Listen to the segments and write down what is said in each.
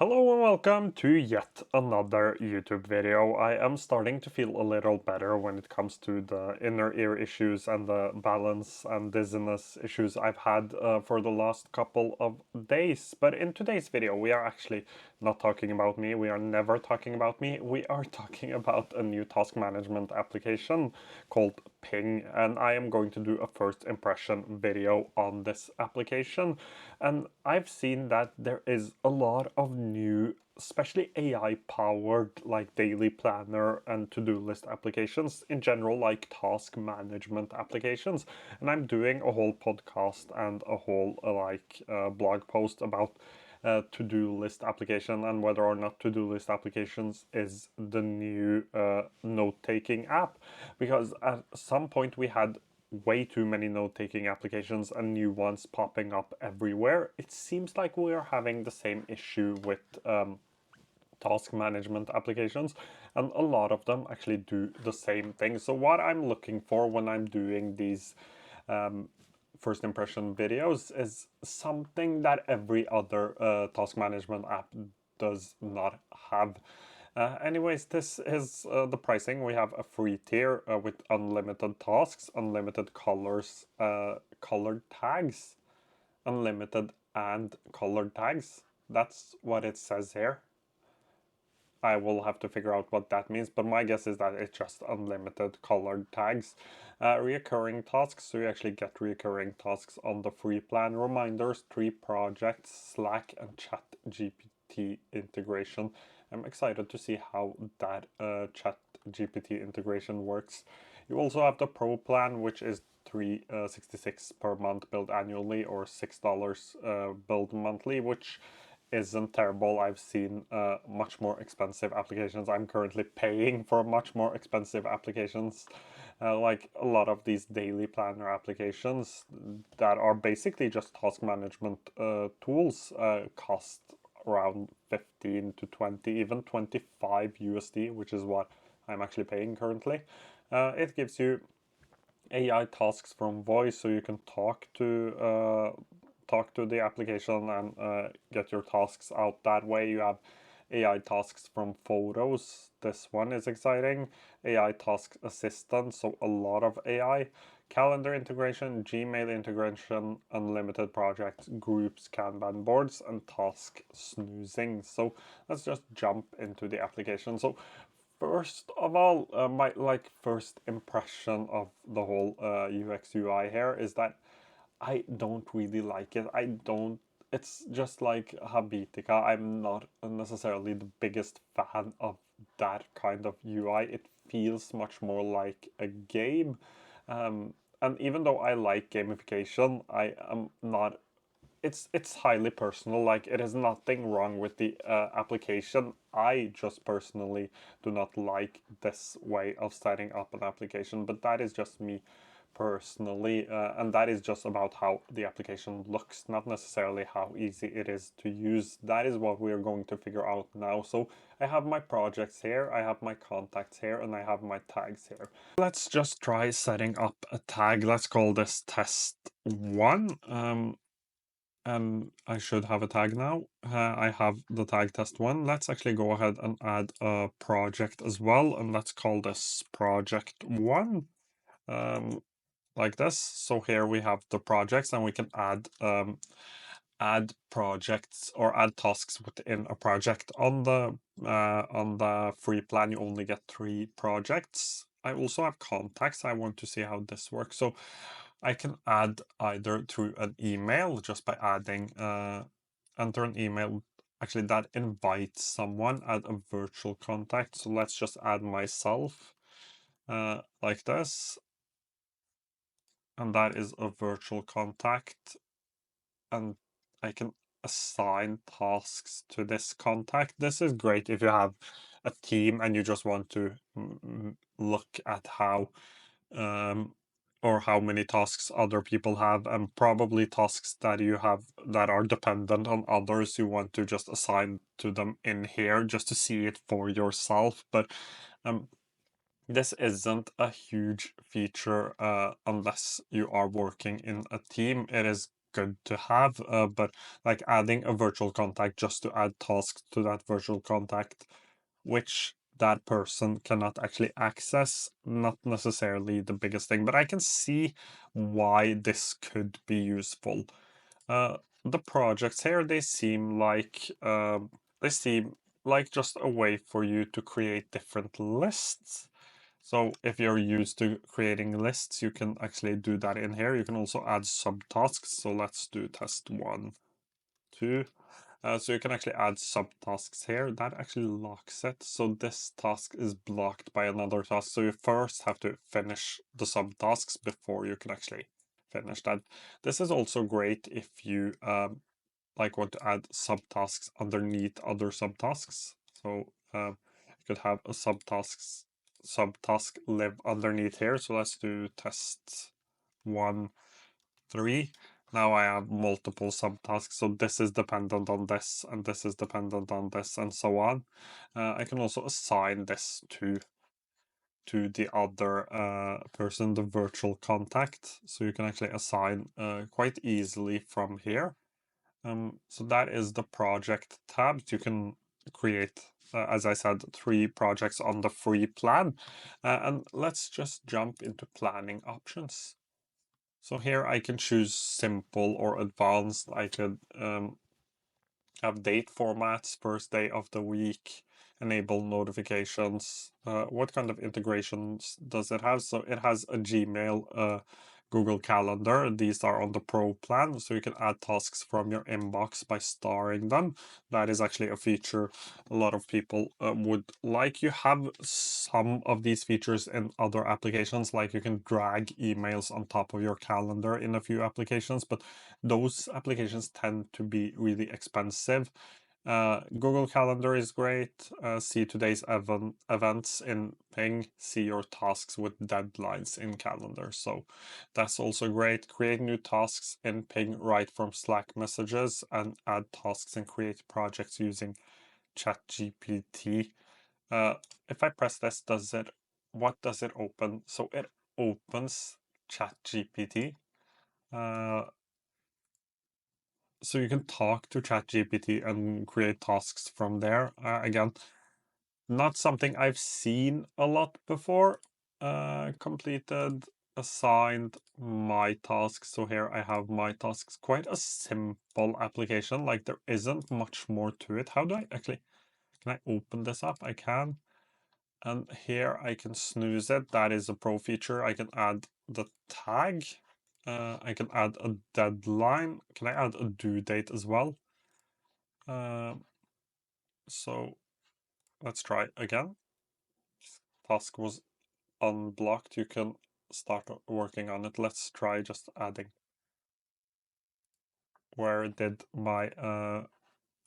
Hello and welcome to yet another YouTube video. I am starting to feel a little better when it comes to the inner ear issues and the balance and dizziness issues I've had for the last couple of days. But in today's video, we are actually not talking about me. We are never talking about me. We are talking about a new task management application called Ping, and I am going to do a first impression video on this application. And I've seen that there is a lot of new, especially AI powered, like daily planner and to do list applications, in general, like task management applications. And I'm doing a whole podcast and a whole blog post about to-do list application and whether or not to-do list applications is the new note-taking app, because at some point we had way too many note-taking applications and new ones popping up everywhere. It seems like we are having the same issue with task management applications, and a lot of them actually do the same thing. So what I'm looking for when I'm doing these first impression videos is something that every other task management app does not have. Anyways, this is the pricing. We have a free tier with unlimited tasks, unlimited colors, colored tags, unlimited and colored tags. That's what it says here. I will have to figure out what that means, but my guess is that it's just unlimited colored tags. Reoccurring tasks, so you actually get reoccurring tasks on the free plan. Reminders, 3 projects, Slack and Chat GPT integration. I'm excited to see how that Chat GPT integration works. You also have the Pro plan, which is $366 per month billed annually, or $6 billed monthly, which isn't terrible. I've seen much more expensive applications. I'm currently paying for much more expensive applications. Like a lot of these daily planner applications that are basically just task management tools cost around 15 to 20, even 25 USD, which is what I'm actually paying currently. It gives you AI tasks from voice, so you can talk to the application and get your tasks out that way. You have AI tasks from photos. This one is exciting. AI task assistant, so a lot of AI. Calendar integration, Gmail integration, unlimited projects, groups, Kanban boards, and task snoozing. So let's just jump into the application. So first of all, my first impression of the whole UX UI here is that I don't really like it. I don't. It's just like Habitica. I'm not necessarily the biggest fan of that kind of UI. It feels much more like a game. And even though I like gamification, I am not. It's highly personal. Like, it is nothing wrong with the application. I just personally do not like this way of setting up an application, but that is just me personally, and that is just about how the application looks, not necessarily how easy it is to use. That is what we are going to figure out now. So I have my projects here, I have my contacts here, and I have my tags here. Let's just try setting up a tag. Let's call this test 1. And I should have a tag now. I have the tag test 1. Let's actually go ahead and add a project as well, and let's call this project 1. Like this. So here we have the projects, and we can add projects or add tasks within a project. On the free plan, you only get 3 projects. I also have contacts. I want to see how this works. So I can add either through an email, just by adding enter an email. Actually, that invites someone, add a virtual contact. So let's just add myself like this. And that is a virtual contact, and I can assign tasks to this contact. This is great if you have a team and you just want to look at how or how many tasks other people have, and probably tasks that you have that are dependent on others. You want to just assign to them in here just to see it for yourself. But this isn't a huge feature unless you are working in a team. It is good to have, but like adding a virtual contact just to add tasks to that virtual contact, which that person cannot actually access, not necessarily the biggest thing, but I can see why this could be useful. The projects here, they seem like just a way for you to create different lists. So if you're used to creating lists, you can actually do that in here. You can also add subtasks. So let's do test 1, 2. So you can actually add subtasks here. That actually locks it. So this task is blocked by another task. So you first have to finish the subtasks before you can actually finish that. This is also great if you like want to add subtasks underneath other subtasks. So you could have a subtask live underneath here. So let's do test 1, 3. Now I have multiple subtasks, so this is dependent on this, and this is dependent on this, and so on. I can also assign this to the other person, the virtual contact. So you can actually assign quite easily from here. So that is the project tab. You can create, as I said, 3 projects on the free plan. And let's just jump into planning options. So here I can choose simple or advanced. I could have date formats, first day of the week, enable notifications. What kind of integrations does it have? So it has a Gmail, Google Calendar. These are on the Pro plan, so you can add tasks from your inbox by starring them. That is actually a feature a lot of people would like. You have some of these features in other applications, like you can drag emails on top of your calendar in a few applications, but those applications tend to be really expensive. Google Calendar is great. See today's events in Ping. See your tasks with deadlines in Calendar. So that's also great. Create new tasks in Ping right from Slack messages and add tasks and create projects using ChatGPT. If I press this, what does it open? So it opens ChatGPT. So you can talk to ChatGPT and create tasks from there. Again, not something I've seen a lot before. Completed, assigned my tasks. So here I have my tasks. Quite a simple application. Like there isn't much more to it. How do I actually, can I open this up? I can. And here I can snooze it. That is a pro feature. I can add the tag. I can add a deadline. Can I add a due date as well? So let's try again. Task was unblocked. You can start working on it. Let's try just adding. Where did my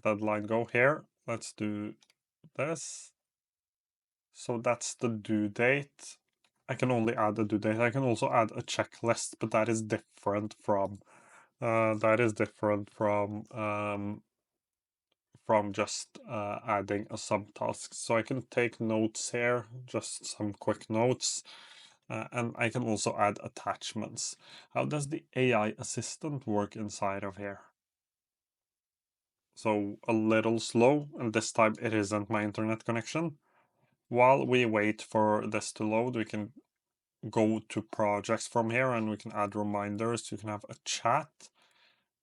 deadline go? Here. Let's do this. So that's the due date. I can only add a due date. I can also add a checklist, but that is different from just adding a subtask. So I can take notes here, just some quick notes, and I can also add attachments. How does the AI assistant work inside of here? So a little slow, and this time it isn't my internet connection. While we wait for this to load, we can go to projects from here and we can add reminders. You can have a chat.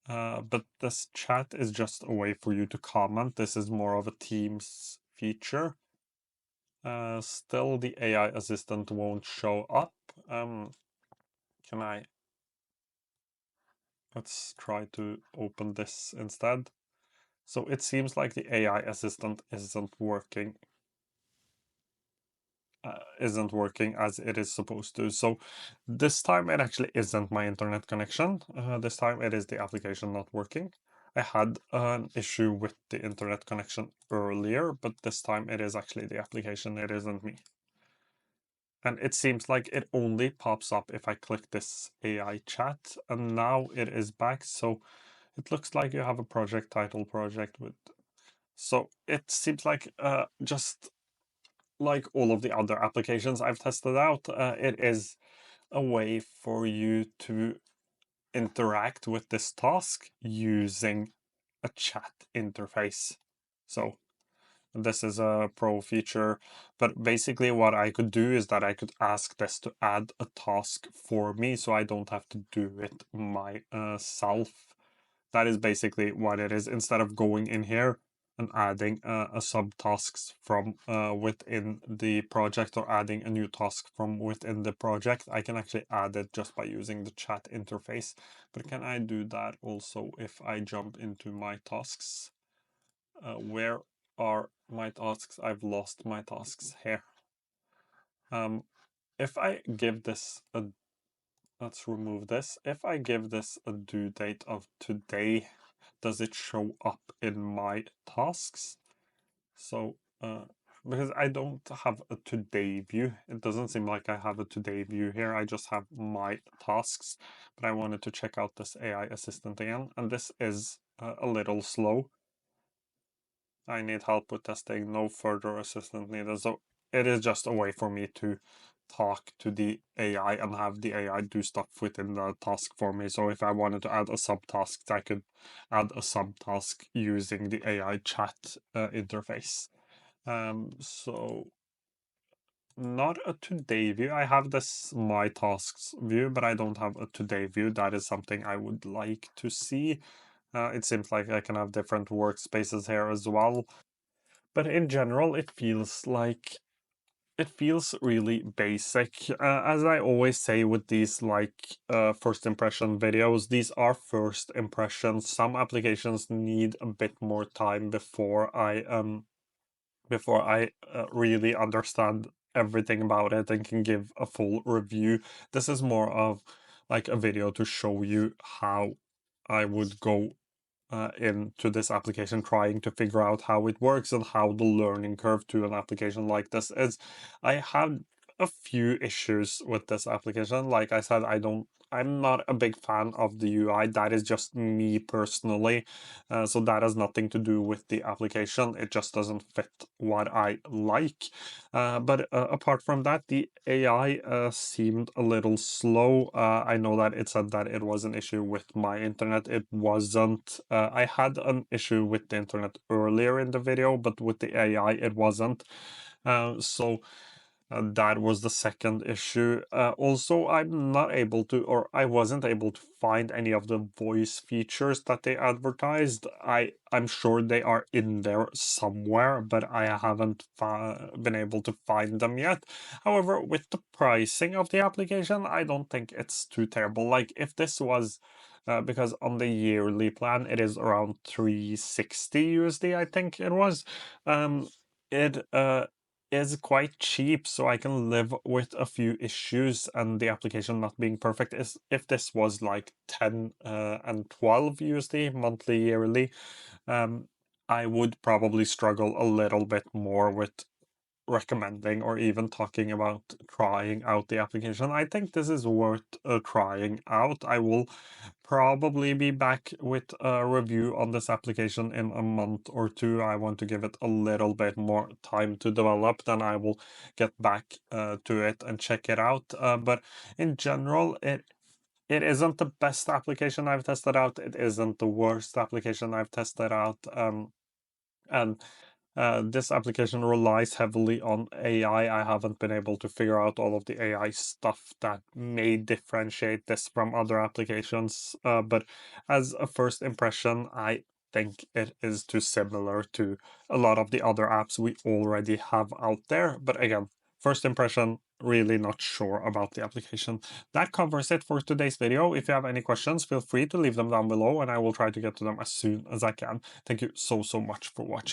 But this chat is just a way for you to comment. This is more of a Teams feature. Still, the AI assistant won't show up. Let's try to open this instead. So it seems like the AI assistant isn't working as it is supposed to. So this time it actually isn't my internet connection. This time it is the application not working. I had an issue with the internet connection earlier, but this time it is actually the application, it isn't me. And it seems like it only pops up if I click this AI chat, and now it is back. So it looks like you have a project title project with. So it seems like just like all of the other applications I've tested out, it is a way for you to interact with this task using a chat interface. So this is a pro feature, but basically what I could do is that I could ask this to add a task for me, so I don't have to do it myself. That is basically what it is. Instead of going in here and adding a subtasks from within the project, or adding a new task from within the project, I can actually add it just by using the chat interface. But can I do that also if I jump into my tasks? Where are my tasks? I've lost my tasks here. If I give this a, let's remove this. If I give this a due date of today, does it show up in my tasks? So, because I don't have a today view, it doesn't seem like I have a today view here. I just have my tasks, but I wanted to check out this AI assistant again, and this is a little slow. I need help with testing, no further assistance needed. So it is just a way for me to talk to the AI and have the AI do stuff within the task for me. So if I wanted to add a subtask, I could add a subtask using the AI chat interface. So not a today view. I have this my tasks view, but I don't have a today view. That is something I would like to see. It seems like I can have different workspaces here as well. But in general, it feels really basic. As I always say with these first impression videos, these are first impressions. Some applications need a bit more time before I really understand everything about it and can give a full review. This is more of like a video to show you how I would go into this application, trying to figure out how it works and how the learning curve to an application like this is. I have a few issues with this application. Like I said, I'm not a big fan of the UI. That is just me personally. So that has nothing to do with the application. It just doesn't fit what I like. But apart from that, the AI seemed a little slow. I know that it said that it was an issue with my internet. It wasn't. I had an issue with the internet earlier in the video, but with the AI, it wasn't. So that was the second issue. Also, I'm not able to, or I wasn't able to find any of the voice features that they advertised. I'm sure they are in there somewhere, but I haven't been able to find them yet. However, with the pricing of the application, I don't think it's too terrible. Like if this was because on the yearly plan it is around 360 USD, I think it was. It is quite cheap, so I can live with a few issues and the application not being perfect. Is if this was like 10 and 12 USD monthly, yearly, I would probably struggle a little bit more with recommending or even talking about trying out the application. I think this is worth trying out. I will probably be back with a review on this application in a month or two. I want to give it a little bit more time to develop, then I will get back to it and check it out. But in general, it isn't the best application I've tested out. It isn't the worst application I've tested out. And this application relies heavily on AI. I haven't been able to figure out all of the AI stuff that may differentiate this from other applications. But as a first impression, I think it is too similar to a lot of the other apps we already have out there. But again, first impression, really not sure about the application. That covers it for today's video. If you have any questions, feel free to leave them down below and I will try to get to them as soon as I can. Thank you so much for watching.